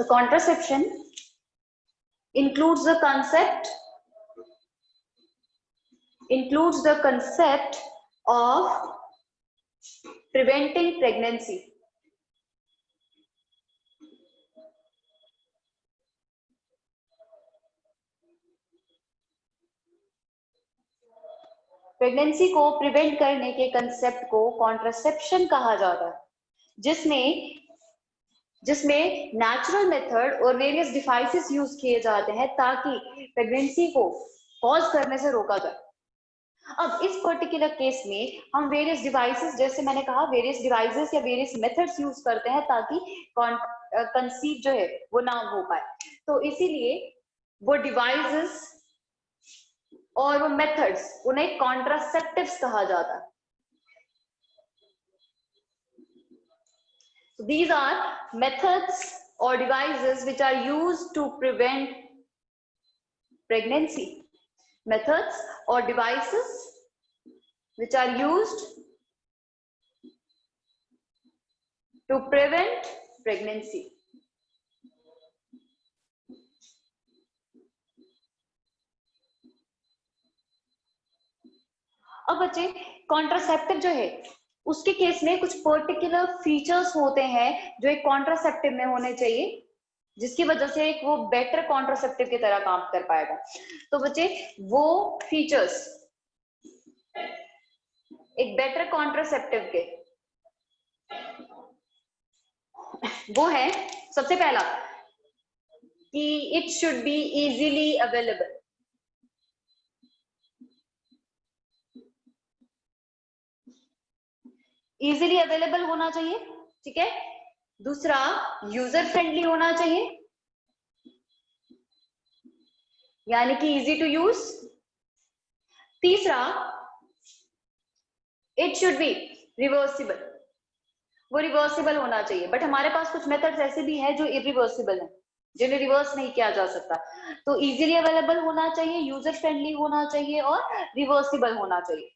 The contraception includes the concept of preventing pregnancy. Pregnancy को prevent करने के concept को कॉन्ट्रासेप्शन कहा जाता है, जिसमें नेचुरल मेथड और वेरियस डिवाइसेस यूज किए जाते हैं ताकि प्रेगनेंसी को कॉज करने से रोका जाए। अब इस पर्टिकुलर केस में हम वेरियस डिवाइसेस, जैसे मैंने कहा, वेरियस डिवाइसेस या वेरियस मेथड्स यूज करते हैं ताकि कंसीव जो है वो ना हो पाए। तो इसीलिए वो डिवाइसेस और वो मेथड्स, उन्हें कॉन्ट्रासेप्टिव्स कहा जाता है। So these are methods or devices which are used to prevent pregnancy. Methods or devices which are used to prevent pregnancy. अब बच्चे, कॉन्ट्रासेप्टिव जो है उसके केस में कुछ पर्टिकुलर फीचर्स होते हैं जो एक कॉन्ट्रासेप्टिव में होने चाहिए, जिसकी वजह से एक वो बेटर कॉन्ट्रासेप्टिव की तरह काम कर पाएगा। तो बच्चे, वो फीचर्स एक बेटर कॉन्ट्रासेप्टिव के वो है, सबसे पहला कि it should be easily available. Easily available होना चाहिए, ठीक है। दूसरा, यूजर फ्रेंडली होना चाहिए, यानी कि इजी टू यूज। तीसरा, इट शुड बी रिवर्सिबल, वो रिवर्सिबल होना चाहिए। बट हमारे पास कुछ मेथड्स ऐसे भी हैं जो इरिवर्सिबल हैं, जिन्हें रिवर्स नहीं किया जा सकता। तो इजीली अवेलेबल होना चाहिए, यूजर फ्रेंडली होना चाहिए और रिवर्सिबल होना चाहिए।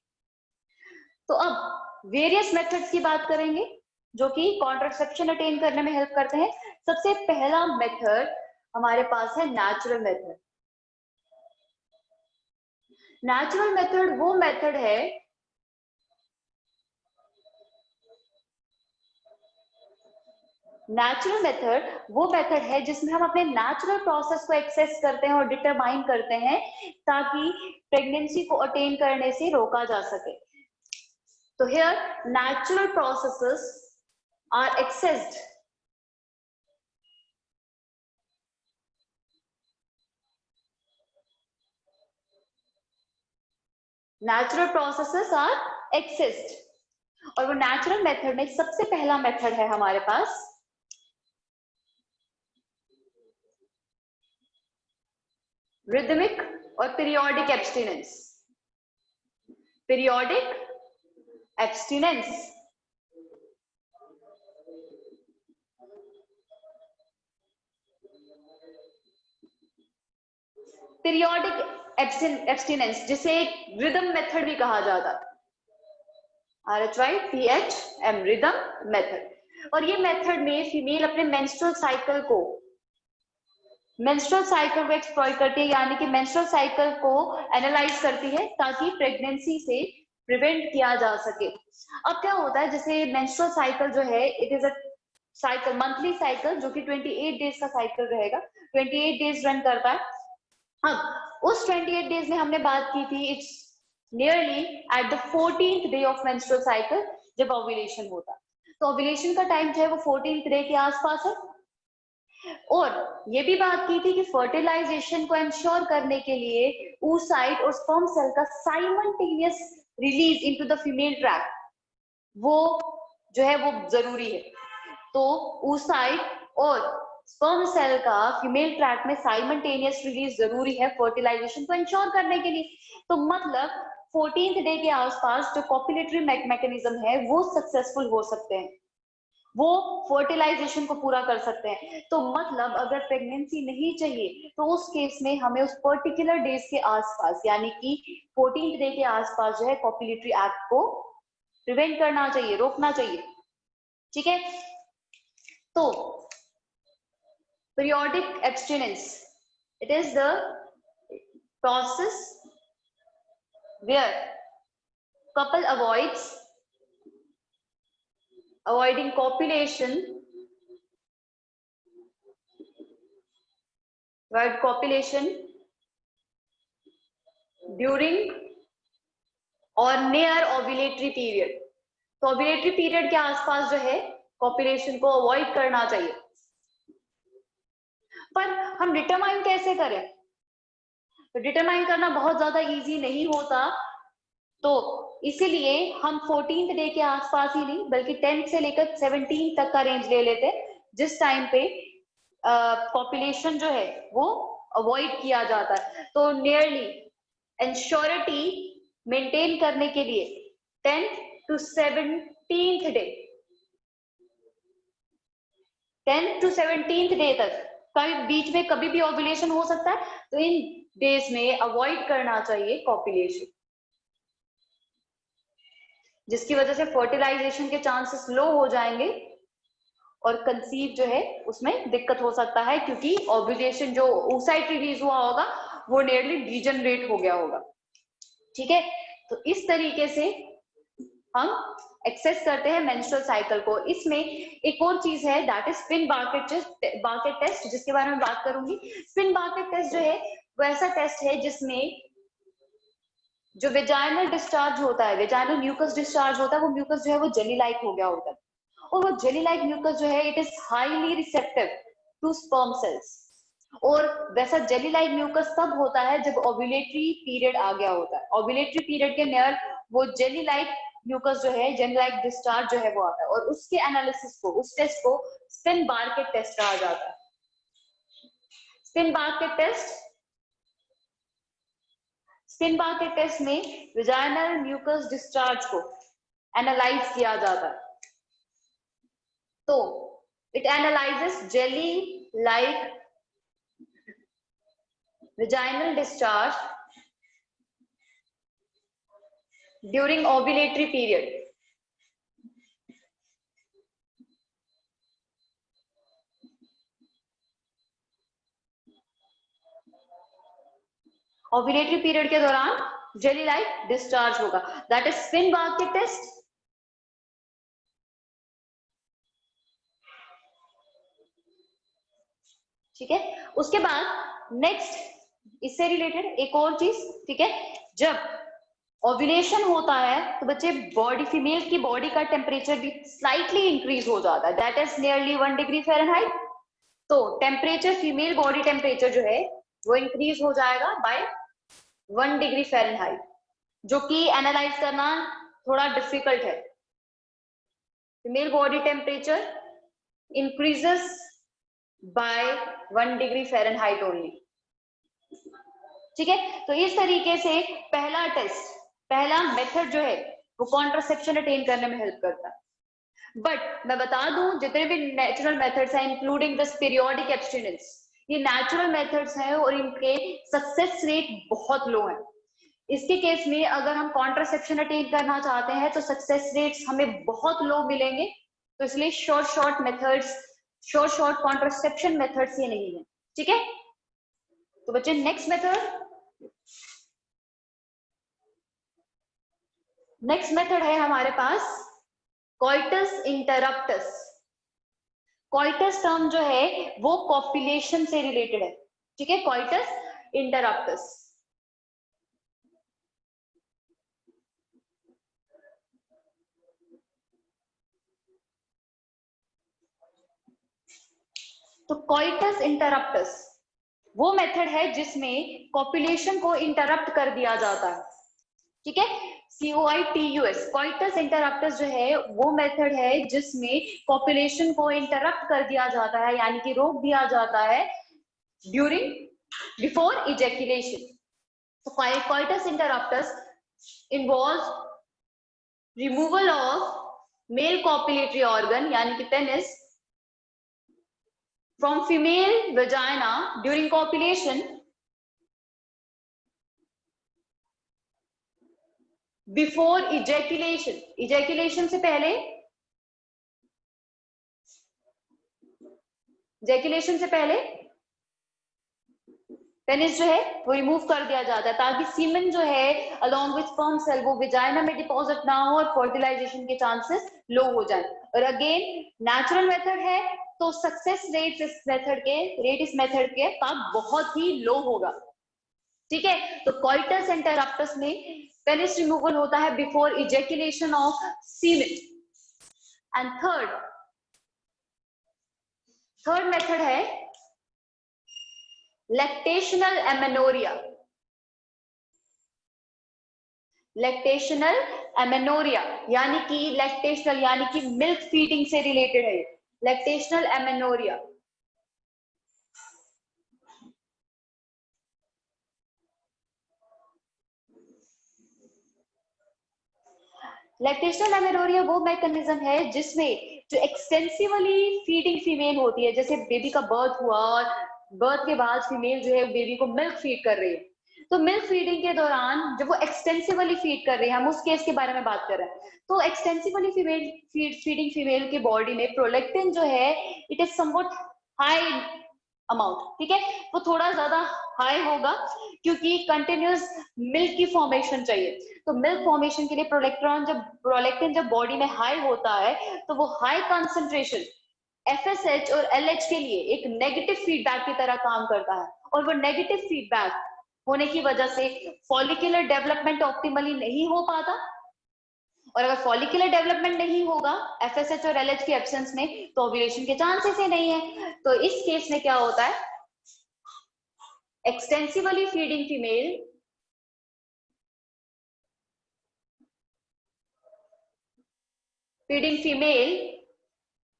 तो अब वेरियस मेथड्स की बात करेंगे जो कि कॉन्ट्रासेप्शन अटेन करने में हेल्प करते हैं। सबसे पहला मेथड हमारे पास है नेचुरल मेथड। नेचुरल मेथड वो मेथड है जिसमें हम अपने नेचुरल प्रोसेस को एक्सेस करते हैं और डिटरमाइन करते हैं ताकि प्रेगनेंसी को अटेन करने से रोका जा सके। So here natural processes are accessed और वो नेचुरल मेथड में सबसे पहला मेथड है हमारे पास रिदमिक और पीरियोडिक एब्स्टिनेंस। पीरियोडिक एब्स्टिनेंस जिसे एक रिदम मेथड भी कहा जाता है, RHYPHM, रिदम मेथड। और ये मेथड में फीमेल अपने मेंस्ट्रुअल साइकिल को एक्सप्लॉइट करती है, यानी कि मेंस्ट्रुअल साइकिल को एनालाइज करती है ताकि प्रेगनेंसी से प्रिवेंट किया जा सके। अब क्या होता है, जैसे मेंस्ट्रुअल साइकिल जो है, it is a cycle, monthly cycle, जो कि 28 डेज का साइकिल रहेगा, 28 डेज रन करता है। अब उस 28 डेज में हमने बात की थी, it's nearly at the 14th day of menstrual cycle जब ओव्यूलेशन होता है। तो ओव्यूलेशन का टाइम जो है वो 14th डे के आसपास है। और ये भी बात की थी कि फर्टिलाइजेशन को इंश्योर करने के लिए oocyte और स्पर्म सेल का simultaneous release into the female track वो जो है वो जरूरी है। तो oocyte और स्पर्म सेल का फीमेल ट्रैक में साइमल्टेनियस रिलीज जरूरी है फर्टिलाइजेशन को इंश्योर करने के लिए। तो मतलब 14th डे के आसपास जो कॉपुलेटरी मैकेनिज्म है वो सक्सेसफुल हो सकते हैं, वो फर्टिलाइजेशन को पूरा कर सकते हैं। तो मतलब अगर प्रेगनेंसी नहीं चाहिए तो उस केस में हमें उस पर्टिकुलर डेज के आसपास, यानी कि 14th डे के आसपास जो है कॉपुलेटरी एक्ट को प्रिवेंट करना चाहिए, रोकना चाहिए, ठीक है। तो periodic abstinence, it is the process where couple avoiding copulation during or near ovulatory period. तो ovulatory period के आसपास जो है copulation को अवॉइड करना चाहिए। पर हम डिटरमाइन कैसे करें? तो डिटरमाइन करना बहुत ज्यादा इजी नहीं होता, तो इसीलिए हम 14th डे के आसपास ही नहीं बल्कि 10th से लेकर 17 तक का रेंज ले लेते, जिस टाइम पे पॉपुलेशन जो है वो अवॉइड किया जाता है। तो नियरली एंश्योरिटी मेंटेन करने के लिए 10th to 17th day, 10th to 17th day तक कभी बीच में कभी भी ओव्यूलेशन हो सकता है, तो इन डेज में अवॉइड करना चाहिए कॉपुलेशन, जिसकी वजह से फर्टिलाइजेशन के चांसेस लो हो जाएंगे और कंसीव जो है उसमें दिक्कत हो सकता है, क्योंकि ओव्यूलेशन जो oocyte रिलीज हुआ होगा वो नियरली डीजनरेट हो गया होगा। ठीक है, तो इस तरीके से हम एक्सेस करते हैं मेंस्ट्रुअल साइकिल को। इसमें एक और चीज है दैट इज स्पिन बार्केट टेस्ट, जिसके बारे में बात करूंगी। स्पिन बार्केट टेस्ट जो है वो ऐसा टेस्ट है जिसमें जो वेजाइनल डिस्चार्ज होता है, वेजाइनल म्यूकस डिस्चार्ज होता है, वो म्यूकस जो है वो जेली लाइक हो गया होता है, और वो जेली लाइक म्यूकस जो है it is highly receptive to sperm cells. और वैसा जेली लाइक म्यूकस तब होता है जब ओव्यूलेटरी पीरियड आ गया होता है। ओव्यूलेटरी पीरियड के नियर वो जेली लाइक म्यूकस जो है, जेली लाइक डिस्चार्ज जो है वो आता है, और उसके एनालिसिस को, उस टेस्ट को स्पिन बार्केट टेस्ट कहा जाता है। स्पिन बार्केट टेस्ट में वेजाइनल म्यूकस डिस्चार्ज को एनालाइज किया जाता है। तो it analyses jelly like vaginal discharge during ovulatory period. Ovulatory period के दौरान jelly like discharge होगा, that is spin बार्केट टेस्ट। ठीक है, उसके बाद नेक्स्ट इससे रिलेटेड एक और चीज, ठीक है, जब ओव्यूलेशन होता है तो बच्चे फीमेल की बॉडी का टेम्परेचर भी स्लाइटली इंक्रीज हो जाता है, that is nearly 1 degree Fahrenheit. तो टेम्परेचर, फीमेल बॉडी टेम्परेचर जो है वो इंक्रीज हो जाएगा बाय 1 डिग्री फ़ारेनहाइट, जो कि एनालाइज करना थोड़ा डिफिकल्ट है। Female body temperature increases by 1 degree Fahrenheit only. ठीक है, तो इस तरीके से पहला मेथड जो है वो कॉन्ट्रासेप्शन अटेन करने में हेल्प करता है। बट मैं बता दूं, जितने भी नेचुरल मेथड्स हैं इंक्लूडिंग दिस पीरियोडिक एब्स्टिनेंस, ये नेचुरल मेथड्स हैं और इनके सक्सेस रेट बहुत लो है। इसके केस में अगर हम कॉन्ट्रासेप्शन अटेन करना चाहते हैं तो सक्सेस रेट्स हमें बहुत लो मिलेंगे, तो इसलिए शॉर्ट कॉन्ट्रासेप्शन मेथड्स ये नहीं है। ठीक है, तो बच्चे नेक्स्ट मेथड है हमारे पास कोइटस इंटरप्टस। कोइटस टर्म जो है वो कॉपुलेशन से रिलेटेड है। ठीक है, कोइटस इंटरप्टस। तो कोइटस इंटरप्टस वो मेथड है जिसमें कॉपुलेशन को इंटरप्ट कर दिया जाता है। ठीक है, COITUS, कोइटस इंटरप्टस जो है वो मेथड है जिसमें कॉपुलेशन को इंटरप्ट कर दिया जाता है, यानी कि रोक दिया जाता है बिफोर इजैक्यूलेशन। तो coitus interruptus involves removal of male copulatory organ यानी कि penis from female vagina during copulation before ejaculation। ejaculation से पहले इजैकुलेशन से पहले पेनिस जो है वो रिमूव कर दिया जाता है ताकि सीमेन जो है अलोंग विद स्पर्म सेल वो विजाइना में डिपॉजिट ना हो और फर्टिलाइजेशन के चांसेस लो हो जाए। और अगेन नेचुरल मेथड है तो सक्सेस रेट इस मेथड के का बहुत ही लो होगा। ठीक है, तो कॉइटस इंटरप्टस में पेनिस रिमूवल होता है before ejaculation of semen. And third method है लैक्टेशनल एमेनोरिया। लैक्टेशनल एमेनोरिया यानी कि मिल्क फीडिंग से रिलेटेड है। लैक्टेशनल एमेनोरिया लैक्टेशनल एमेनोरिया वो मैकेनिज्म है जिसमें जो एक्सटेंसिवली फीडिंग फीमेल होती है, जैसे बेबी का बर्थ हुआ और बर्थ के बाद फीमेल जो है बेबी को मिल्क फीड कर रही है, तो मिल्क फीडिंग के दौरान जब वो एक्सटेंसिवली फीड कर रही है, हम उस केस के बारे में बात कर रहे हैं, तो एक्सटेंसिवली फीडिंग फीमेल की बॉडी में प्रोलैक्टिन जो है it is somewhat high amount. ठीक है, वो थोड़ा ज्यादा हाई होगा क्योंकि कंटिन्यूस मिल्क की फॉर्मेशन चाहिए। तो मिल्क फॉर्मेशन के लिए प्रोलैक्टिन जब बॉडी में हाई होता है तो वो हाई कंसंट्रेशन एफएसएच और एलएच के लिए एक नेगेटिव फीडबैक की तरह काम करता है, और वो नेगेटिव फीडबैक होने की वजह से फॉलिकुलर डेवलपमेंट ऑप्टिमली नहीं हो पाता, और अगर फॉलिकुलर डेवलपमेंट नहीं होगा एफएसएच और एलएच के एब्सेंस में तो ओव्यूलेशन के चांसेस ही नहीं है। तो इस केस में क्या होता है, एक्सटेंसिवली फीडिंग फीमेल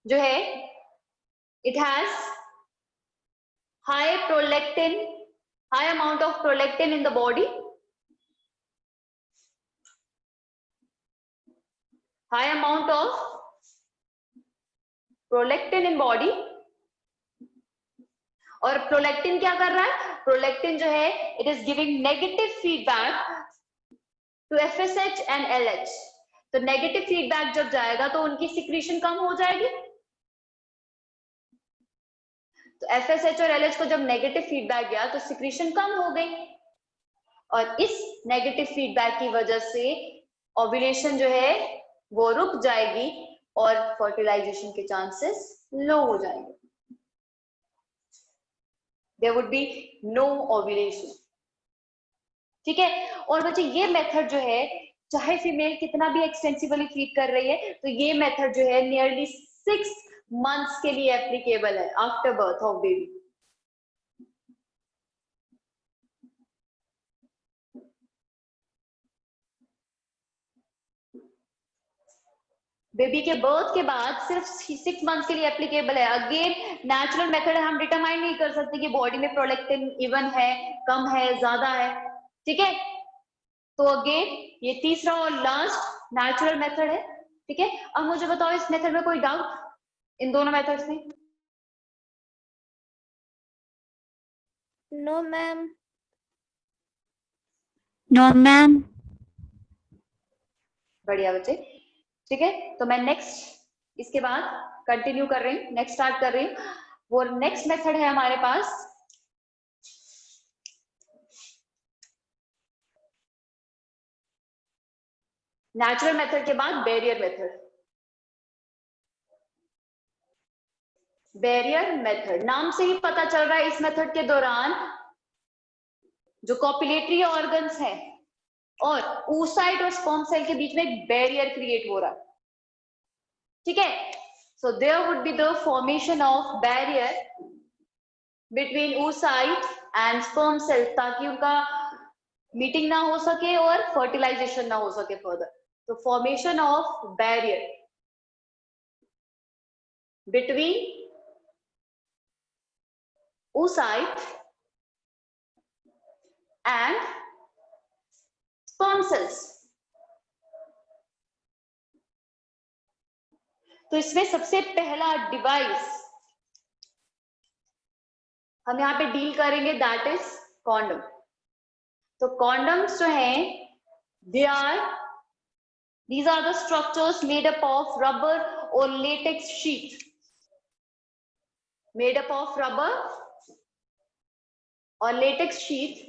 जो है it has high amount of prolactin in the body, high amount of prolactin in body। और प्रोलैक्टिन क्या कर रहा है, प्रोलैक्टिन जो है it is giving negative feedback to FSH and LH. तो नेगेटिव फीडबैक जब जाएगा तो उनकी सिक्रीशन कम हो जाएगी। तो एफएसएच और एलएच को जब नेगेटिव फीडबैक गया तो सिक्रीशन कम हो गई, और इस नेगेटिव फीडबैक की वजह से ओव्यूलेशन जो है वो रुक जाएगी और फर्टिलाइजेशन के चांसेस लो हो जाएंगे। There would be no ovulation. ठीक है, और बच्चे ये मेथड जो है चाहे फीमेल कितना भी एक्सटेंसिवली फीड कर रही है तो ये मेथड जो है नियरली 6 मंथ्स के लिए एप्लीकेबल है after birth of baby. Baby के बर्थ के बाद सिर्फ 6 मंथ्स के लिए एप्लीकेबल है। अगेन नेचुरल मेथड हम डिटरमाइन नहीं कर सकते कि बॉडी में प्रोलैक्टिन इवन है, कम है, ज्यादा है। ठीक है, तो अगेन ये तीसरा और लास्ट नेचुरल मेथड है। ठीक है, अब मुझे बताओ इस मेथड में कोई डाउट इन दोनों मेथड्स में? No ma'am. No ma'am. बढ़िया बच्चे। ठीक है, तो मैं नेक्स्ट इसके बाद कंटिन्यू कर रही हूँ, नेक्स्ट स्टार्ट कर रही हूँ। वो नेक्स्ट मेथड है हमारे पास नेचुरल मेथड के बाद बैरियर मेथड। बैरियर मेथड नाम से ही पता चल रहा है इस मेथड के दौरान जो कॉपुलेटरी ऑर्गन्स हैं और oocyte और स्पर्म सेल के बीच में एक बैरियर क्रिएट हो रहा है। ठीक है, so there would be the formation of barrier between oocyte and sperm cell ताकि उनका मीटिंग ना हो सके और फर्टिलाइजेशन ना हो सके फर्दर। तो formation of barrier between oocyte and sperm cells। तो इसमें सबसे पहला डिवाइस हम यहाँ पे डील करेंगे दैट इज कॉन्डम। तो कॉन्डम्स जो हैं these are the structures made up of rubber or latex sheath made up of rubber और लेटेक्स शीट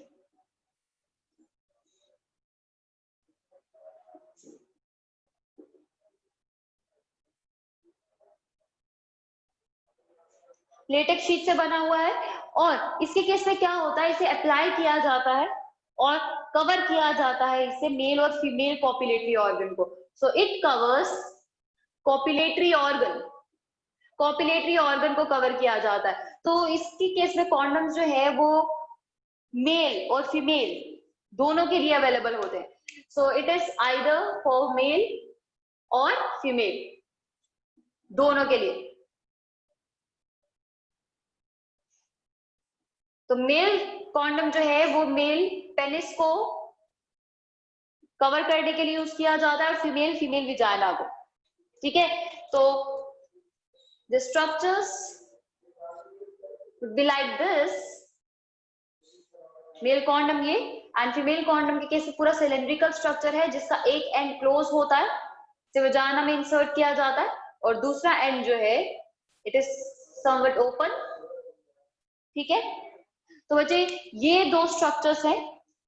लेटेक्स शीट से बना हुआ है, और इसके केस में क्या होता है, इसे अप्लाई किया जाता है और कवर किया जाता है इससे मेल और फीमेल कॉपुलेटरी ऑर्गन को। So it covers copulatory organ, copulatory organ को कवर किया जाता है। तो इसके केस में कॉन्डम्स जो है वो मेल और फीमेल दोनों के लिए अवेलेबल होते हैं। So it is either for male और फीमेल, दोनों के लिए। तो मेल कॉन्डम जो है वो मेल पेनिस को कवर करने के लिए यूज किया जाता है, और फीमेल फीमेल विजाइना को। ठीक है, तो the structures be like this, male condom ये, एंड फीमेल कॉन्डम के केस में पूरा सिलेंड्रिकल स्ट्रक्चर है जिसका एक एंड क्लोज होता है, इसे विजाइना में इंसर्ट किया जाता है, और दूसरा एंड जो है इट इज समवट ओपन। ठीक है, तो बच्चे ये दो स्ट्रक्चर्स हैं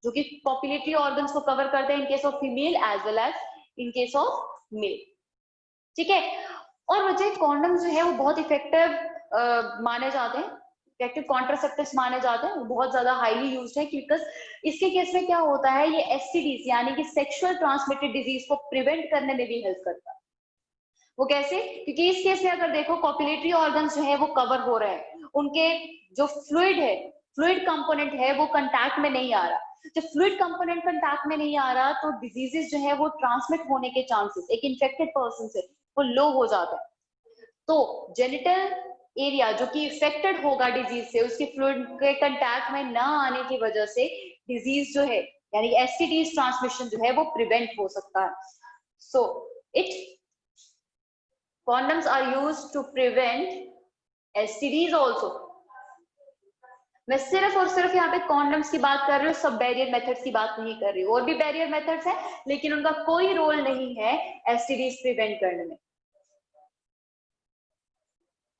जो कि कॉपुलेटरी ऑर्गन्स को कवर करते हैं in case of female as well as in case of male. ठीक है, और बच्चे कॉन्डम जो है वो बहुत इफेक्टिव माने जाते हैं, इफेक्टिव कॉन्ट्रासेप्टिव्स माने जाते हैं, वो बहुत ज्यादा हाईली यूज्ड है, क्योंकि इसके केस में क्या होता है, ये एसटीडीज यानी कि सेक्सुअल ट्रांसमिटेड डिजीज को प्रिवेंट करने में भी हेल्प करता है। वो कैसे? क्योंकि इस केस में अगर देखो कॉपुलेटरी ऑर्गन्स जो है वो कवर हो रहे हैं, उनके जो फ्लूइड है, फ्लूइड कंपोनेंट है वो कंटैक्ट में नहीं आ रहा। जब फ्लूइड कंपोनेंट कंटैक्ट में नहीं आ रहा तो डिजीजेस जो है वो ट्रांसमिट होने के चांसेस एक इन्फेक्टेड पर्सन से वो लो हो जाता है। तो जेनिटल एरिया जो कि इफेक्टेड होगा डिजीज से, उसके फ्लूइड के कंटैक्ट में ना आने की वजह से डिजीज जो है यानी एसटीडीज ट्रांसमिशन जो है वो प्रिवेंट हो सकता है। So it condoms are used to prevent STDs also। मैं सिर्फ और सिर्फ यहाँ पे कॉन्डम्स की बात कर रही हूँ, सब बैरियर मेथड्स की बात नहीं कर रही हूँ। और भी बैरियर मेथड्स हैं लेकिन उनका कोई रोल नहीं है एसटीडीज प्रिवेंट करने में।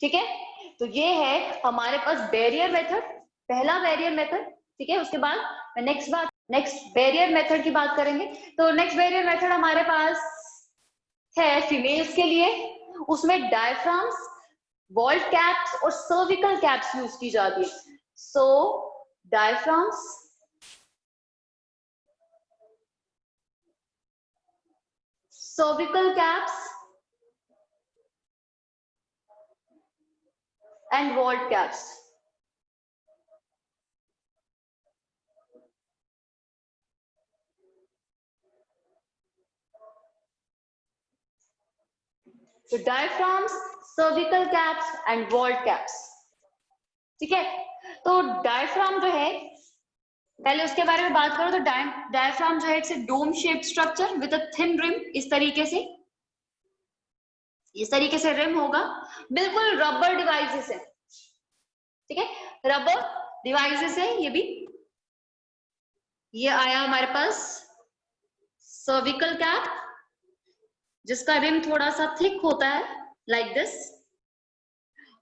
ठीक है, तो ये है हमारे पास बैरियर मेथड, पहला बैरियर मेथड। ठीक है, उसके बाद नेक्स्ट बैरियर मेथड की बात करेंगे। तो नेक्स्ट बैरियर मेथड हमारे पास है फीमेल्स के लिए, उसमें डायफ्राम्स, वॉल्ट कैप्स और सर्विकल कैप्स यूज की जाती है। So diaphragms, cervical caps and vault caps. तो diaphragms, cervical caps and vault caps. ठीक है, तो डायफ्राम जो है, पहले उसके बारे में बात करो तो डायफ्राम जो है it's a dome shaped structure with a thin rim. इस तरीके से रिम होगा, बिल्कुल रबर डिवाइसेस है। ठीक है, रबर डिवाइसेस है ये भी। ये आया हमारे पास सर्विकल कैप जिसका रिम थोड़ा सा थिक होता है लाइक दिस,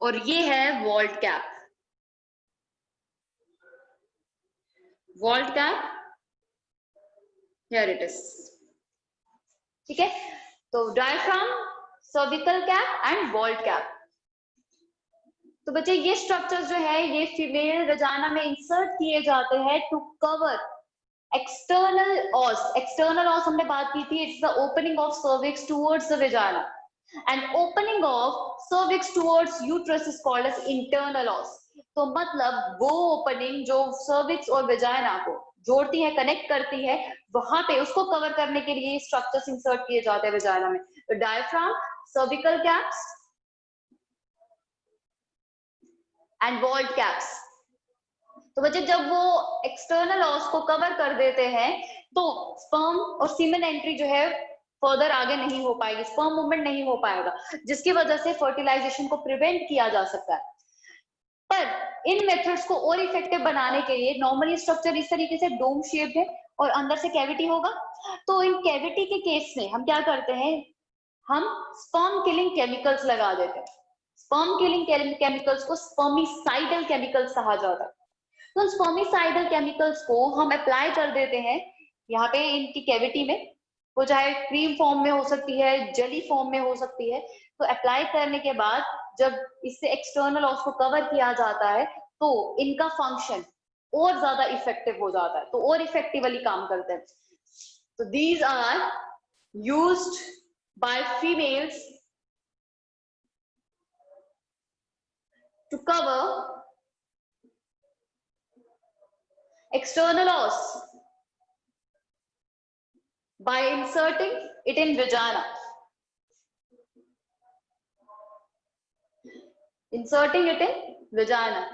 और ये है vault cap. Vault cap, here it is. ठीक है, तो diaphragm, cervical cap and vault cap. तो बच्चे ये स्ट्रक्चर्स जो है ये फीमेल वजाना में इंसर्ट किए जाते हैं to cover external os. External os हमने बात की थी, it's the opening of cervix towards the vagina, and opening of cervix towards uterus is called as internal os. तो मतलब वो ओपनिंग जो सर्विक्स और वजाना को जोड़ती है, कनेक्ट करती है, वहां पे उसको कवर करने के लिए स्ट्रक्चर्स इंसर्ट किए जाते हैं वजाना में। तो diaphragm, cervical caps and vault caps. तो बच्चे जब वो एक्सटर्नल ऑस को कवर कर देते हैं तो स्पर्म और सीमेन एंट्री जो है फर्दर आगे नहीं हो पाएगी, स्पर्म मूवमेंट नहीं हो पाएगा, जिसकी वजह से फर्टिलाइजेशन को प्रिवेंट किया जा सकता है। पर इन मेथड्स को और इफेक्टिव बनाने के लिए नॉर्मली स्ट्रक्चर इस तरीके से डोम शेप्ड है और अंदर से कैविटी होगा। तो इन कैविटी के केस में हम क्या करते हैं, हम स्पर्म किलिंग केमिकल्स लगा देते हैं। स्पर्म किलिंग केमिकल्स को स्पर्मिसाइडल केमिकल्स कहा जाता है। तो उन स्पर्मिसाइडल केमिकल्स को हम अप्लाई कर देते हैं यहाँ पे इनकी कैविटी में, वो चाहे क्रीम फॉर्म में हो सकती है, जेली फॉर्म में हो सकती है। तो अप्लाई करने के बाद जब इससे एक्सटर्नल ऑस को कवर किया जाता है तो इनका फंक्शन और ज्यादा इफेक्टिव हो जाता है, तो और इफेक्टिवली काम करते हैं। तो these are used by females to cover external os by inserting it in vagina. Inserting it in vagina.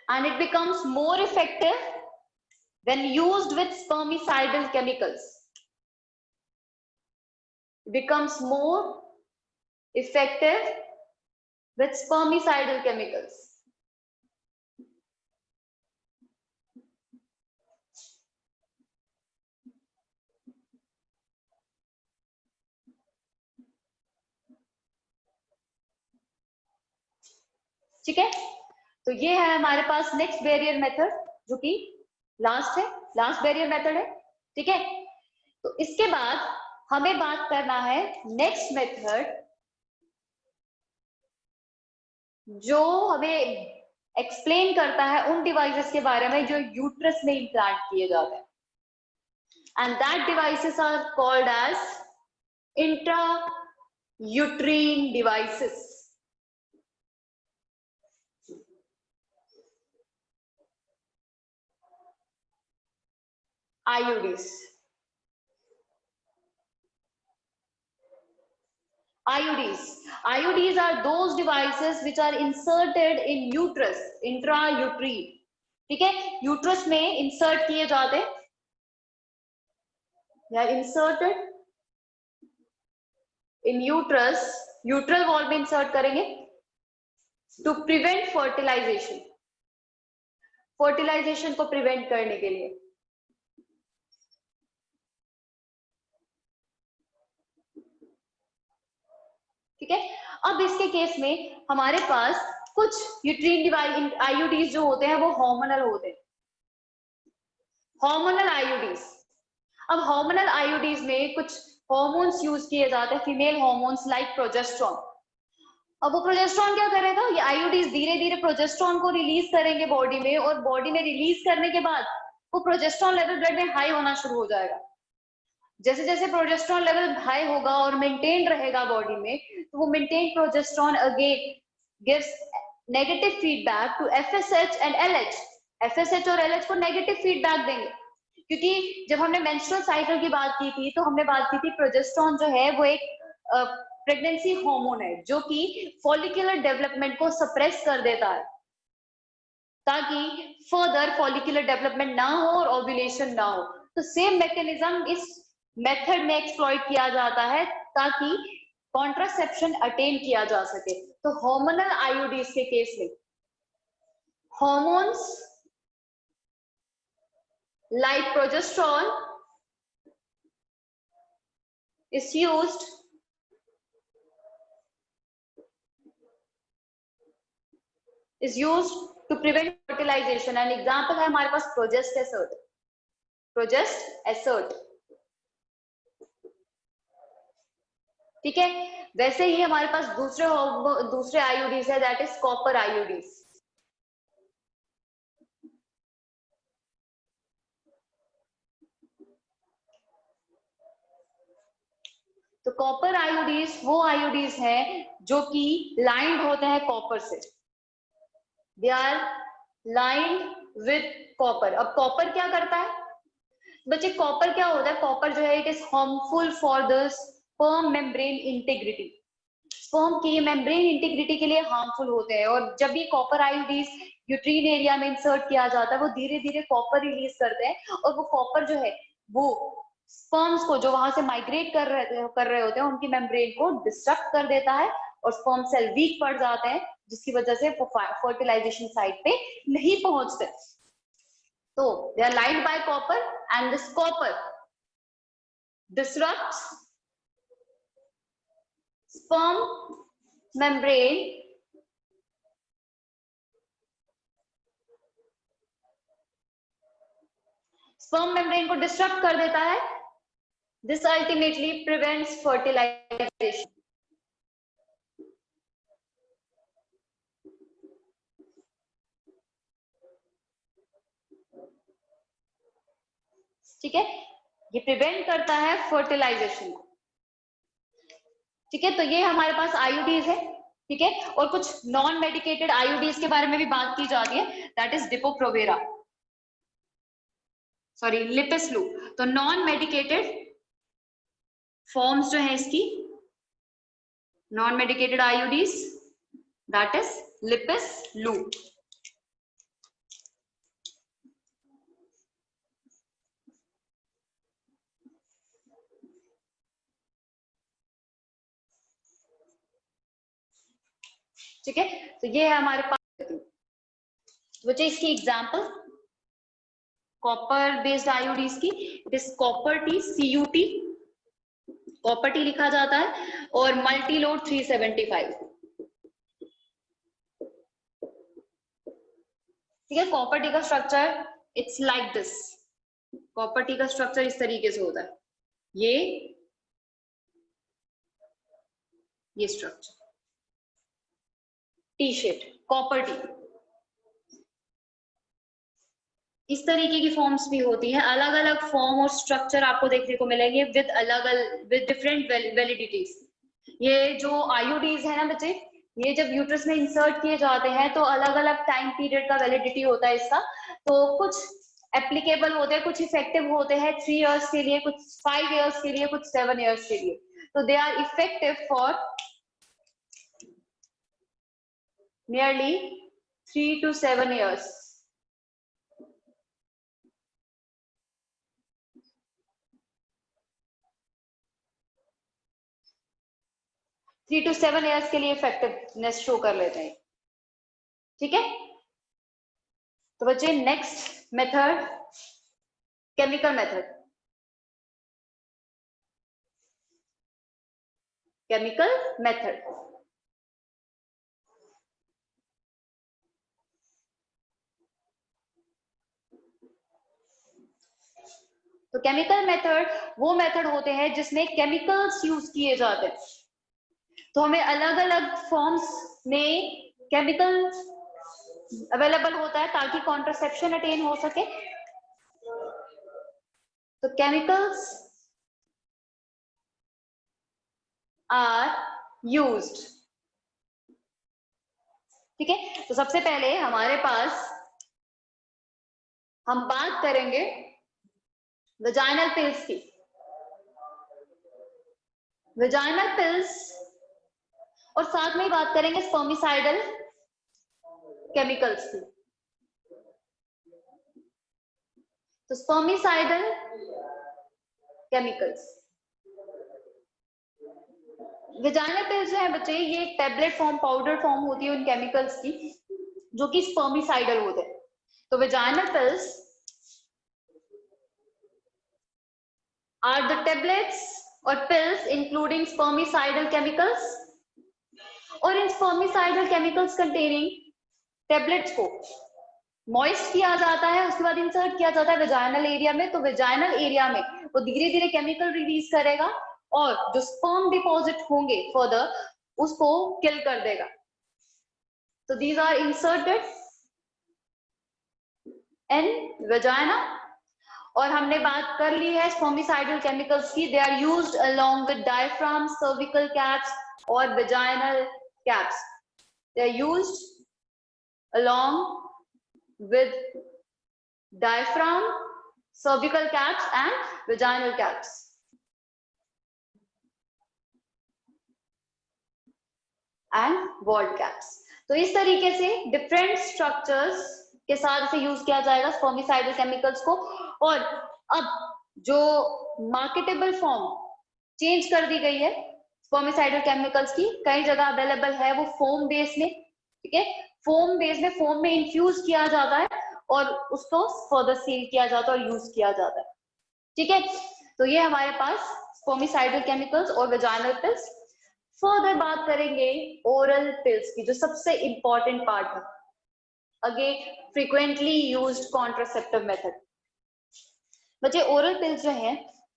And it becomes more effective when used with spermicidal chemicals. It becomes more effective with spermicidal chemicals. ठीक है, तो ये है हमारे पास next barrier method, जो कि last barrier method है। ठीक है, तो इसके बाद हमें बात करना है नेक्स्ट मेथड, जो हमें एक्सप्लेन करता है उन डिवाइसेस के बारे में जो यूट्रस में इम्प्लांट किए जाते हैं। And that devices are called as intrauterine devices. IUDs. IUDs are those devices which are inserted in uterus, intrauterine. ठीक है, यूट्रस में इंसर्ट किए जाते हैं, they are inserted in uterus, uterine wall में इंसर्ट करेंगे to prevent fertilization, फर्टिलाइजेशन को prevent करने के लिए। ठीक है, अब इसके केस में हमारे पास कुछ यूट्रीन डिवाइस आईयूडीज जो होते हैं वो हार्मोनल होते हैं, हार्मोनल आईयूडीज। अब हार्मोनल आईयूडीज में कुछ हार्मोन्स यूज किए जाते हैं, फीमेल हार्मोन्स लाइक प्रोजेस्टेरोन। अब वो प्रोजेस्टेरोन क्या करेगा, ये आईयूडीज धीरे धीरे प्रोजेस्टेरोन को रिलीज करेंगे बॉडी में, और बॉडी में रिलीज करने के बाद वो प्रोजेस्टेरोन लेवल ब्लड में हाई होना शुरू हो जाएगा। जैसे जैसे प्रोजेस्टेरोन लेवल हाई होगा और मेंटेन रहेगा बॉडी में, तो वो maintain progesterone again gives negative feedback to FSH and LH. FSH और एलएच को नेगेटिव फीडबैक देंगे, क्योंकि जब हमने मेंस्ट्रुअल साइकिल की बात की थी तो हमने बात की थी प्रोजेस्टेरोन जो है वो एक प्रेगनेंसी हार्मोन है जो कि फॉलिकुलर डेवलपमेंट को सप्रेस कर देता है, ताकि फर्दर फॉलिकुलर डेवलपमेंट ना हो और ओव्यूलेशन ना हो। तो सेम मैकेनिज्म इस मेथड में एक्सप्लॉइट किया जाता है ताकि कॉन्ट्रासेप्शन अटेन किया जा सके। तो हार्मोनल आईयूडीज के केस में hormones like progesterone is used to prevent fertilization। And example है हमारे पास प्रोजेस्ट एसर्ट। ठीक है, वैसे ही हमारे पास दूसरे आईयूडीज है, दैट इज कॉपर आईयूडीज। तो कॉपर आईयूडीज वो आईयूडीज हैं जो कि लाइंड होते हैं कॉपर से, they are lined with copper. अब कॉपर क्या करता है बच्चे, कॉपर क्या होता है, कॉपर जो है it is harmful for the sperm membrane integrity. Sperm की मेम्ब्रेन इंटीग्रिटी के लिए हार्मफुल होते हैं, और जब भी कॉपर आईयूडीज यूट्रीन एरिया में इंसर्ट किया जाता है वो धीरे धीरे कॉपर रिलीज करते हैं, और वो कॉपर जो है वो स्पर्म्स को जो वहां से माइग्रेट कर रहे होते हैं उनकी मेम्ब्रेन को डिस्ट्रक्ट कर देता है, और स्पर्म सेल वीक पड़ जाते हैं, जिसकी वजह से फर्टिलाइजेशन साइट पे नहीं पहुंचते। तो they are lined by copper, and this copper disrupts sperm membrane sperm membrane को डिस्टर्ब कर देता है। This ultimately prevents fertilisation. ठीक है, ये प्रिवेंट करता है फर्टिलाइजेशन को। ठीक है, तो ये हमारे पास आईयूडीज है। ठीक है, और कुछ नॉन मेडिकेटेड आईयूडीज के बारे में भी बात की जा रही है, that is Depo Provera, sorry Lippes loop. तो नॉन मेडिकेटेड फॉर्म्स जो है इसकी, non medicated IUDs, that is Lippes loop. ठीक है, तो ये है हमारे पास which is इसकी एग्जांपल कॉपर बेस्ड आईयूडीज की। It is copper T, CuT, copper T लिखा जाता है, और मल्टीलोड 375। ठीक है, कॉपर टी का structure it's like this. Copper T का स्ट्रक्चर इस तरीके से होता है, ये structure T shape copper T. इस तरीके की फॉर्म्स भी होती हैं, अलग अलग फॉर्म और स्ट्रक्चर आपको देखने को मिलेंगे विद विद डिफरेंट वैलिडिटीज। ये जो आईयूडीज है ना बच्चे, ये जब यूट्रस में इंसर्ट किए जाते हैं तो अलग अलग टाइम पीरियड का वैलिडिटी होता है इसका। तो कुछ एप्लीकेबल होते हैं, कुछ इफेक्टिव होते हैं 3 इयर्स के लिए, कुछ 5 इयर्स के लिए, कुछ 7 इयर्स के लिए। तो they are effective for nearly 3 to 7 years। Three to 7 years के लिए इफेक्टिवनेस शो कर लेते हैं। ठीक है, तो बच्चे next method, chemical method. Chemical method, तो केमिकल मेथड वो मेथड होते हैं जिसमें केमिकल्स यूज किए जाते हैं। तो हमें अलग अलग फॉर्म्स में केमिकल अवेलेबल होता है ताकि कॉन्ट्रासेप्शन अटेन हो सके। तो केमिकल्स आर यूज्ड। ठीक है, तो सबसे पहले हमारे पास हम बात करेंगे वेजाइनल पिल्स की। वेजाइनल पिल्स, और साथ में ही बात करेंगे स्पर्मिसाइडल केमिकल्स की। तो स्पर्मिसाइडल केमिकल्स, वेजाइनल पिल्स जो है बच्चे, ये टैबलेट फॉर्म, पाउडर फॉर्म होती है उन केमिकल्स की जो कि स्पर्मिसाइडल होते हैं। तो vaginal pills are the tablets or pills including spermicidal chemicals, और इन spermicidal chemicals containing tablets को मॉइस्ट किया जाता है, उसके बाद इंसर्ट किया जाता है वेजाइनल एरिया में। तो वेजाइनल एरिया में वो धीरे धीरे केमिकल रिलीज करेगा और जो स्पर्म डिपॉजिट होंगे फर्दर उसको किल कर देगा। तो these are inserted in vagina. और हमने बात कर ली है स्पर्मिसाइडल केमिकल्स की। They are used along with diaphragm, cervical caps और vaginal caps. They are used along with diaphragm, cervical caps and vaginal caps. And vault caps. तो इस तरीके से डिफरेंट स्ट्रक्चर्स के साथ इसे यूज किया जाएगा स्पर्मिसाइडल केमिकल्स को। और अब जो मार्केटेबल फॉर्म चेंज कर दी गई है स्पर्मिसाइडल केमिकल्स की, कई जगह अवेलेबल है वो फोम बेस में। ठीक है, फोम बेस में, फोम में इन्फ्यूज किया जाता है और उसको फर्दर सील किया जाता है और यूज किया जाता है। ठीक है, तो ये हमारे पास स्पर्मिसाइडल केमिकल्स और वेजाइनल पिल्स। फर्दर बात करेंगे ओरल पिल्स की, जो सबसे इंपॉर्टेंट पार्ट है, again frequently used contraceptive method. बच्चे ओरल पिल्स जो है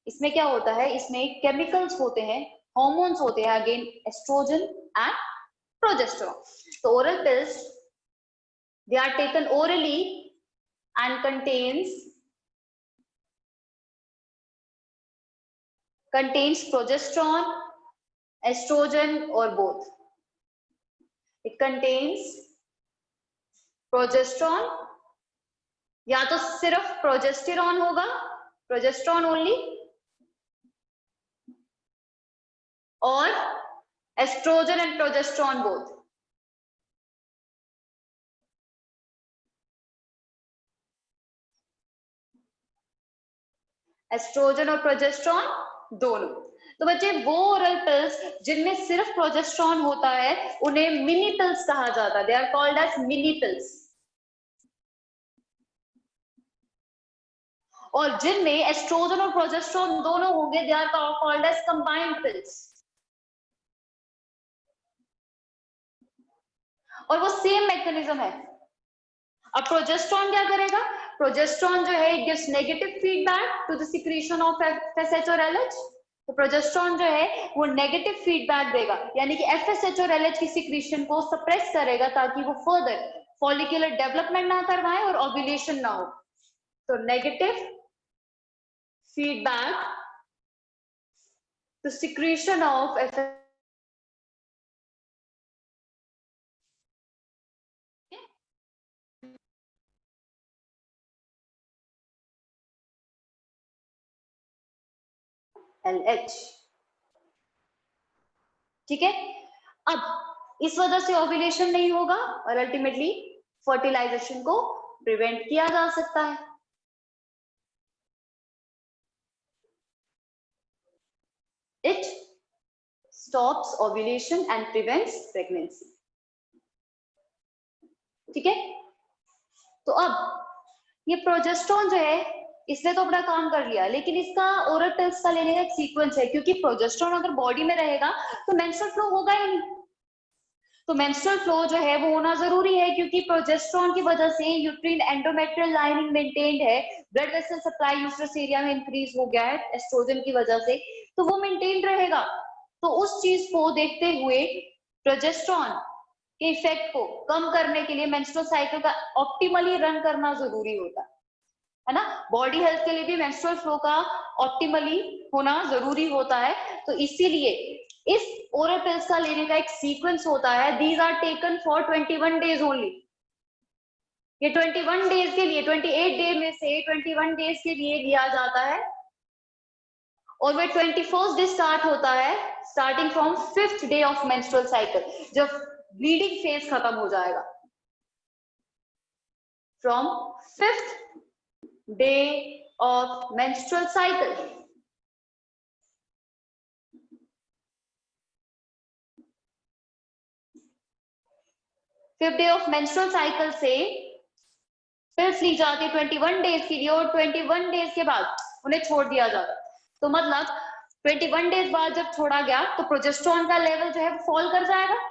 इसमें क्या होता है, इसमें केमिकल्स होते हैं, हॉर्मोन्स होते हैं, अगेन एस्ट्रोजन एंड प्रोजेस्टेरोन। तो oral pills they are taken orally and contains progesterone, estrogen or both. It contains progesterone, या तो सिर्फ प्रोजेस्टेरॉन होगा, प्रोजेस्टेरॉन ओनली, और oestrogen and progesterone both. Oestrogen और प्रोजेस्टेरॉन दोनों। तो बच्चे वो ओरल पिल्स जिनमें सिर्फ प्रोजेस्टेरॉन होता है उन्हें मिनी पिल्स कहा जाता है, they are called as mini pills. और जिनमें एस्ट्रोजन और प्रोजेस्टेरॉन दोनों होंगे they are called as combined pills. और वो सेम मैकेनिज्म है। अब प्रोजेस्टेरॉन क्या करेगा, प्रोजेस्टेरॉन जो है it gives negative feedback to the secretion of FSH और एलएच। तो प्रोजेस्टेरॉन जो है वो नेगेटिव फीडबैक देगा, यानी कि एफएसएच और एलएच की सिक्रीशन को सप्रेस करेगा ताकि वो फर्दर फॉलिकुलर डेवलपमेंट ना करवाए और ओव्यूलेशन ना हो। तो negative feedback to secretion of FSH LH, ठीक है। अब इस वजह से ओव्यूलेशन नहीं होगा और अल्टीमेटली फर्टिलाइजेशन को प्रिवेंट किया जा सकता है। It stops ovulation and prevents pregnancy, ठीक है। तो अब ये प्रोजेस्टेरॉन जो है इसने तो अपना काम कर लिया, लेकिन इसका ओरल पिल्स का लेने का एक सीक्वेंस है, क्योंकि प्रोजेस्टेरॉन अगर बॉडी में रहेगा तो मेंस्ट्रुअल फ्लो होगा ही नहीं। तो मेंस्ट्रुअल फ्लो जो है वो होना जरूरी है, क्योंकि प्रोजेस्टेरॉन की वजह से यूट्रिन एंडोमेट्रियल लाइनिंग मेंटेन्ड है, blood vessel supply uterus area में इंक्रीज हो गया है एस्ट्रोजन की वजह से, तो वो मेंटेन रहेगा। तो उस चीज को देखते हुए प्रोजेस्टेरॉन के इफेक्ट को कम करने के लिए मेंस्ट्रुअल साइकिल का ऑप्टिमली रन करना जरूरी होता है ना। बॉडी हेल्थ के लिए भी मेंस्ट्रुअल फ्लो का ऑप्टिमली होना जरूरी होता है। तो इसीलिए इस ओरल पिल्स का लेने का एक सीक्वेंस होता है। These are taken for 21 days only. ये 21 डेज के लिए, 28 डे में से 21 डेज के लिए लिया जाता है, और वे 21st डे स्टार्ट होता है starting from 5th day of menstrual cycle, जब ब्लीडिंग फेज खत्म हो जाएगा। From 5th day of menstrual cycle. Fifth day of menstrual cycle से पिल्स ली जाती है 21 डेज के लिए, और 21 डेज के बाद उन्हें छोड़ दिया जाता है। तो मतलब 21 डेज बाद जब छोड़ा गया तो प्रोजेस्टेरॉन का लेवल जो है फॉल कर जाएगा।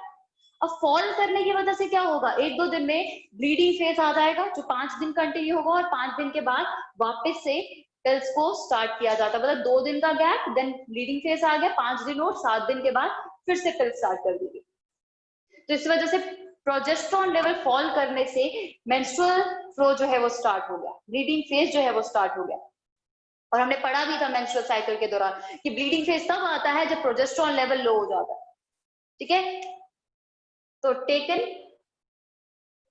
अब फॉल करने की वजह से क्या होगा, 1-2 दिन में ब्लीडिंग फेज आ जाएगा जो 5 दिन कंटिन्यू होगा, और 5 दिन के बाद वापस से पिल्स को स्टार्ट किया जाता है। मतलब 2 दिन का गैप, देन ब्लीडिंग फेज आ गया, 5 दिन और 7 दिन के बाद फिर से पिल्स स्टार्ट कर दी गई। तो इस वजह से प्रोजेस्टेरॉन लेवल फॉल करने से मेंस्ट्रुअल फ्लो जो है वो स्टार्ट हो गया, ब्लीडिंग फेज जो है वो स्टार्ट हो गया। और हमने पढ़ा भी था मेंस्ट्रुअल साइकिल के दौरान कि ब्लीडिंग फेज तब आता है जब प्रोजेस्टेरॉन लेवल लो हो जाता है, ठीक है। तो taken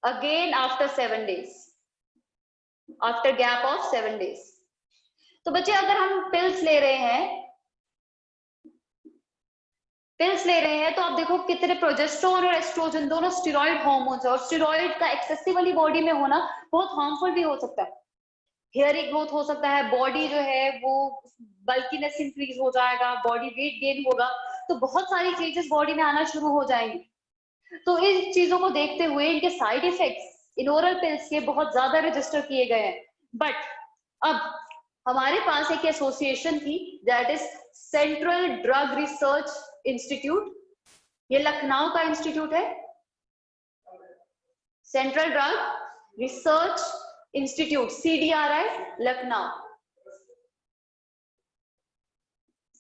again after 7 days, after gap of 7 days. तो बच्चे अगर हम पिल्स ले रहे हैं तो आप देखो कितने प्रोजेस्टेरॉन और एस्ट्रोजन दोनों स्टेरॉइड हार्मोन्स है, और स्टेरॉइड का एक्सेसिवली बॉडी में होना बहुत हार्मफुल भी हो सकता है। हेयर ग्रोथ हो सकता है, बॉडी जो है वो बल्कीनेस इंक्रीज हो जाएगा, बॉडी वेट गेन होगा, तो बहुत सारी चेंजेस बॉडी में आना शुरू हो जाएंगी। तो इन चीजों को देखते हुए इनके side effects in oral pills के बहुत ज्यादा रजिस्टर किए गए हैं। बट अब हमारे पास एक एसोसिएशन थी, that is central drug research institute, ये लखनऊ का इंस्टीट्यूट है, central drug research institute CDRI Lucknow,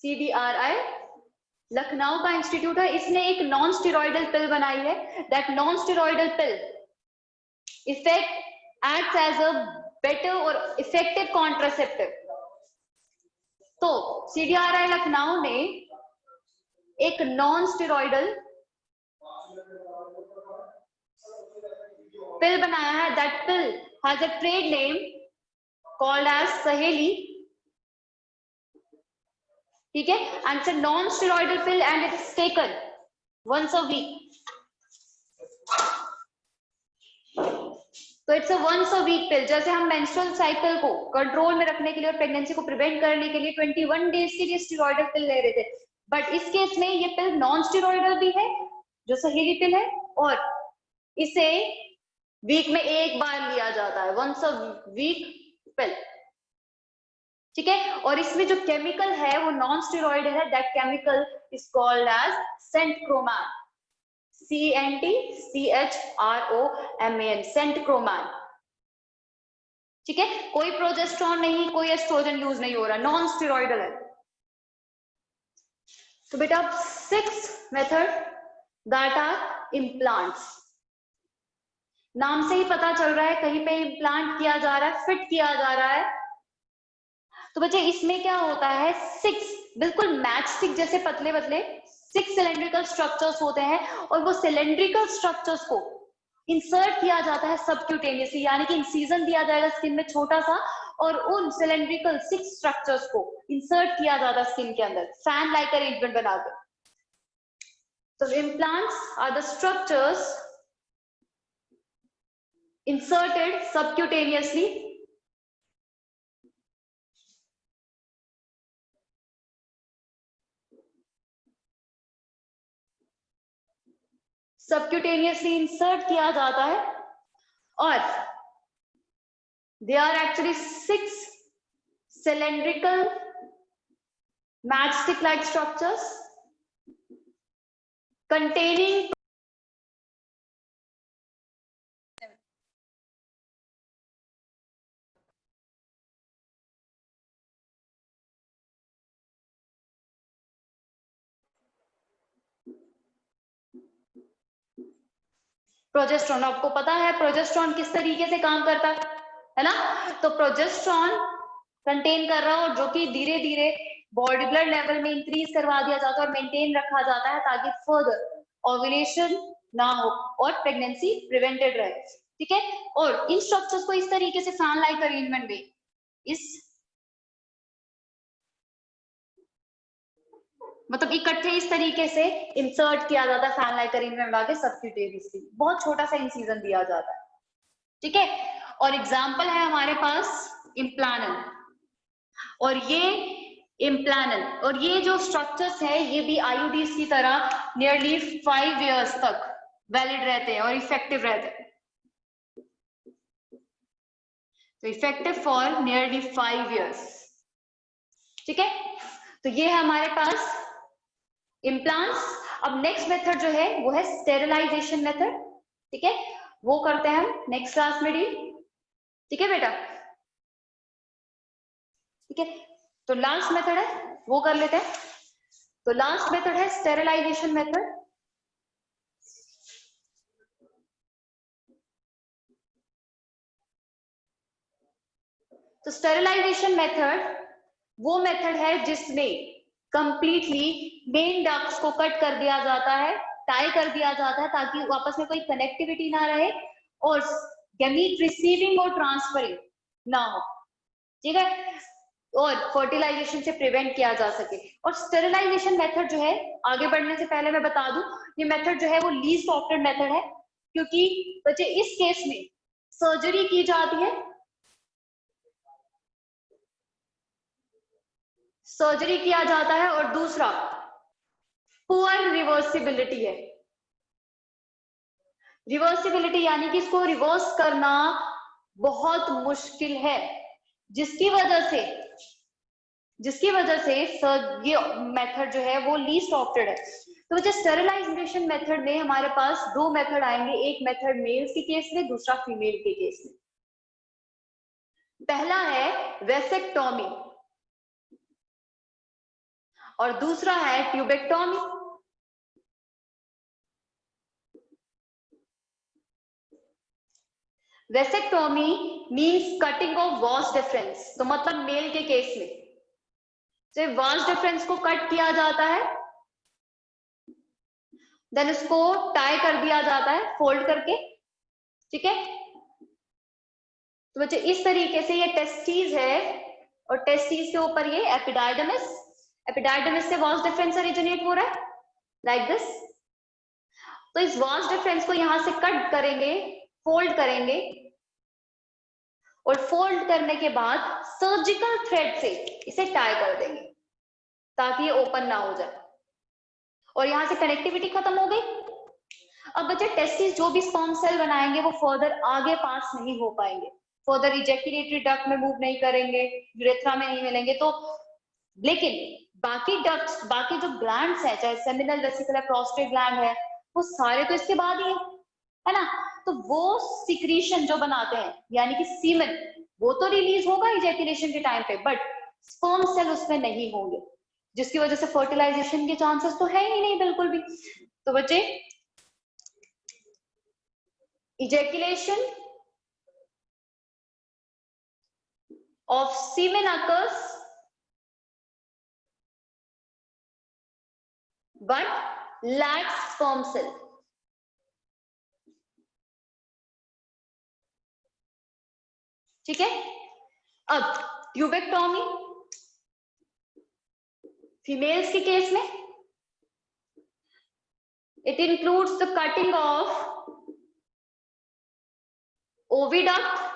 CDRI Lucknow का इंस्टीट्यूट है। इसने एक नॉन स्टेरॉइडल पिल बनाई है। That non steroidal pill effect acts as a better और इफेक्टिव कॉन्ट्रासेप्टिव। तो CDRI लखनऊ ने एक नॉन स्टेरॉइडल पिल बनाया है। That pill has a trade name called as Saheli, ठीक है, and it's a non steroidal pill and it is taken once a week. तो it's a once a week pill. जैसे हम menstrual cycle को control में रखने के लिए और प्रेगनेंसी को प्रिवेंट करने के लिए 21 डेज के लिए स्टेरॉइडल पिल ले रहे थे, बट इस केस में ये पिल नॉन स्टेरॉइडल भी है जो सहेली पिल है, और इसे वीक में एक बार लिया जाता है, वंस अ वीक पिल, ठीक है। और इसमें जो केमिकल है वो नॉन स्टेरॉइड है। That chemical is called as centchroman, CNTCHROMAN, centchroman, ठीक है। कोई प्रोजेस्टेरॉन नहीं, कोई एस्ट्रोजन यूज नहीं हो रहा, नॉन स्टेरॉइडल है। तो बेटा 6 मेथड दैट आर इम्प्लांट्स। नाम से ही पता चल रहा है कहीं पे इम्प्लांट किया जा रहा है, फिट किया जा रहा है। तो बच्चे इसमें क्या होता है, 6 बिल्कुल मैच स्टिक जैसे पतले पतले 6 सिलेंड्रिकल स्ट्रक्चर्स होते हैं, और वो सिलेंड्रिकल स्ट्रक्चर्स को इंसर्ट किया जाता है सबक्यूटेनियसली, यानी कि इंसिजन दिया जाएगा स्किन में छोटा सा, और उन सिलेंड्रिकल 6 स्ट्रक्चर्स को इंसर्ट किया जाता है स्किन के अंदर, फैन लाइक अरेंजमेंट बनाकर। तो implants are the structures inserted subcutaneously insert किया जाता है, और they are actually 6 cylindrical matchstick like structures containing progesterone. आपको पता है प्रोजेस्ट्रॉन किस तरीके से काम करता है ना। तो प्रोजेस्ट्रॉन कंटेन कर रहा हो, जो कि धीरे धीरे बॉडी ब्लड लेवल में इंक्रीज करवा दिया जाता है और मेंटेन रखा जाता है, ताकि फर्दर ओव्यूलेशन ना हो और प्रेगनेंसी प्रिवेंटेड रहे, ठीक है। और इन स्ट्रक्चर्स को इस तरीके से फैन लाइक अरेंजमेंट में मतलब इकट्ठे इस तरीके से इंसर्ट किया जाता है फैन लाइक अरेंजमेंट आके सबक्यूटेनियसली, बहुत छोटा सा इंसिजन दिया जाता है, ठीक है। और एग्जांपल है हमारे पास इम्प्लानल, और ये इम्प्लानल और ये जो स्ट्रक्चर्स है ये भी आईयूडीज की तरह नियरली 5 इयर्स तक वैलिड रहते हैं और इफेक्टिव रहते हैं। तो इफेक्टिव फॉर नियरली 5 इयर्स, ठीक है। तो ये है हमारे पास इम्प्लांट्स। अब नेक्स्ट मेथड जो है वो है स्टेरिलाइजेशन मेथड, ठीक है। वो करते हैं हम नेक्स्ट क्लास में डील, ठीक है बेटा, ठीक है। तो लास्ट मेथड है वो कर लेते हैं। तो लास्ट मेथड है स्टेरिलाइजेशन मेथड। तो स्टेरिलाइजेशन मेथड वो मेथड है जिसमें कंप्लीटली मेन डक्ट्स को कट कर दिया जाता है, टाई कर दिया जाता है, ताकि आपस में कोई कनेक्टिविटी ना रहे और गैमीट रिसीविंग और ट्रांसफरिंग ना हो, ठीक है, और फर्टिलाइजेशन से प्रिवेंट किया जा सके। और स्टेरिलाइजेशन मेथड जो है, आगे बढ़ने से पहले मैं बता दूं, ये मेथड जो है वो लीस्ट ऑप्टेड मेथड है, क्योंकि बच्चे इस केस में सर्जरी की जाती है, सर्जरी किया जाता है, और दूसरा पुअर रिवर्सिबिलिटी है। रिवर्सिबिलिटी यानी कि इसको रिवर्स करना बहुत मुश्किल है, जिसकी वजह से ये मेथड जो है वो लीस्ट ऑप्टेड है। तो बच्चे स्टेरिलाइजेशन मेथड में हमारे पास दो मेथड आएंगे, एक मेथड मेल्स के केस में, दूसरा फीमेल के केस में। पहला है वेसेक्टोमी और दूसरा है tubectomy. Vasectomy means cutting of vas deferens, तो मतलब मेल के केस में जब वास डिफरेंस को कट किया जाता है, देन उसको टाई कर दिया जाता है फोल्ड करके, ठीक है। तो बच्चे इस तरीके से ये टेस्टिस है और टेस्टिस के ऊपर ये एपिडाइडमिस, एपिडाइडमिस से वास डिफरेंस ओरिजिनेट हो रहा है लाइक दिस। तो इस वास डिफरेंस को यहां से कट करेंगे, फोल्ड करेंगे और फोल्ड करने के बाद सर्जिकल थ्रेड से इसे टाई कर देंगे ताकि ये ओपन ना हो जाए और यहां से कनेक्टिविटी खत्म हो गई। अब बच्चे टेस्टिस जो भी स्पर्म सेल बनाएंगे वो फर्दर आगे पास नहीं हो पाएंगे, फर्दर इजैकुलेटरी डक्ट में मूव नहीं करेंगे, यूरेथ्रा में नहीं मिलेंगे। तो लेकिन बाकी डक्ट्स, बाकी जो ग्लैंड्स है, चाहे सेमिनल वेसिकुलर प्रोस्टेट ग्लैंड है, वो सारे तो इसके बाद ही है ना। तो वो सिक्रीशन जो बनाते हैं यानी कि सीमेन, वो तो रिलीज होगा इजैकुलेशन के टाइम पे, बट स्पर्म सेल उसमें नहीं होंगे, जिसकी वजह से फर्टिलाइजेशन के चांसेस तो है ही नहीं बिल्कुल भी। तो बच्चे ejaculation of semen occurs but lacks sperm cell। ठीक है। अब ट्यूबेक्टोमी फीमेल्स के केस में it includes the cutting of oviduct,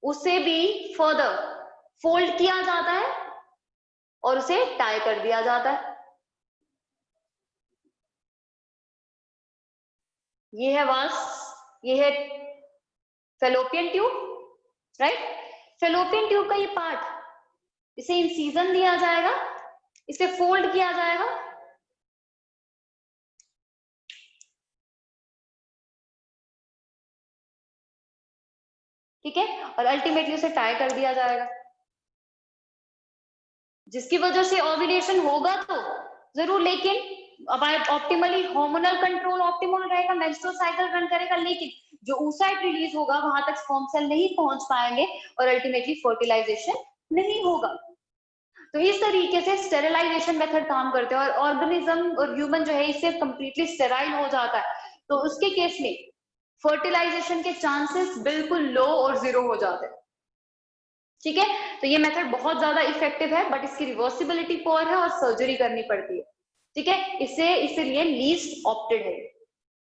उसे भी फर्दर फोल्ड किया जाता है और उसे टाई कर दिया जाता है। ये है वास, ये है fallopian tube, right. Fallopian tube का ये पार्ट, इसे इंसीजन दिया जाएगा, इसे फोल्ड किया जाएगा, ठीक है, और अल्टीमेटली उसे टाई कर दिया जाएगा, जिसकी वजह से ओव्यूलेशन होगा तो जरूर, लेकिन अब ऑप्टिमली हार्मोनल कंट्रोल ऑप्टिमल रहेगा, मेंस्ट्रुअल साइकिल रन करेगा, लेकिन जो oocyte रिलीज होगा वहां तक स्पर्म सेल नहीं पहुंच पाएंगे और अल्टीमेटली फर्टिलाइजेशन नहीं होगा। तो इस तरीके से स्टेरिलाइजेशन मेथड काम करते हैं और ऑर्गेनिज्म और ह्यूमन जो है इससे कंप्लीटली स्टेराइल हो जाता है, तो उसके केस में फर्टिलाइजेशन के चांसेस बिल्कुल लो और जीरो हो जाते हैं। ठीक है, तो ये मेथड बहुत ज्यादा इफेक्टिव है, बट इसकी रिवर्सिबिलिटी पुअर है और सर्जरी करनी पड़ती है। ठीक है, इसलिए लीस्ट ऑप्टेड है।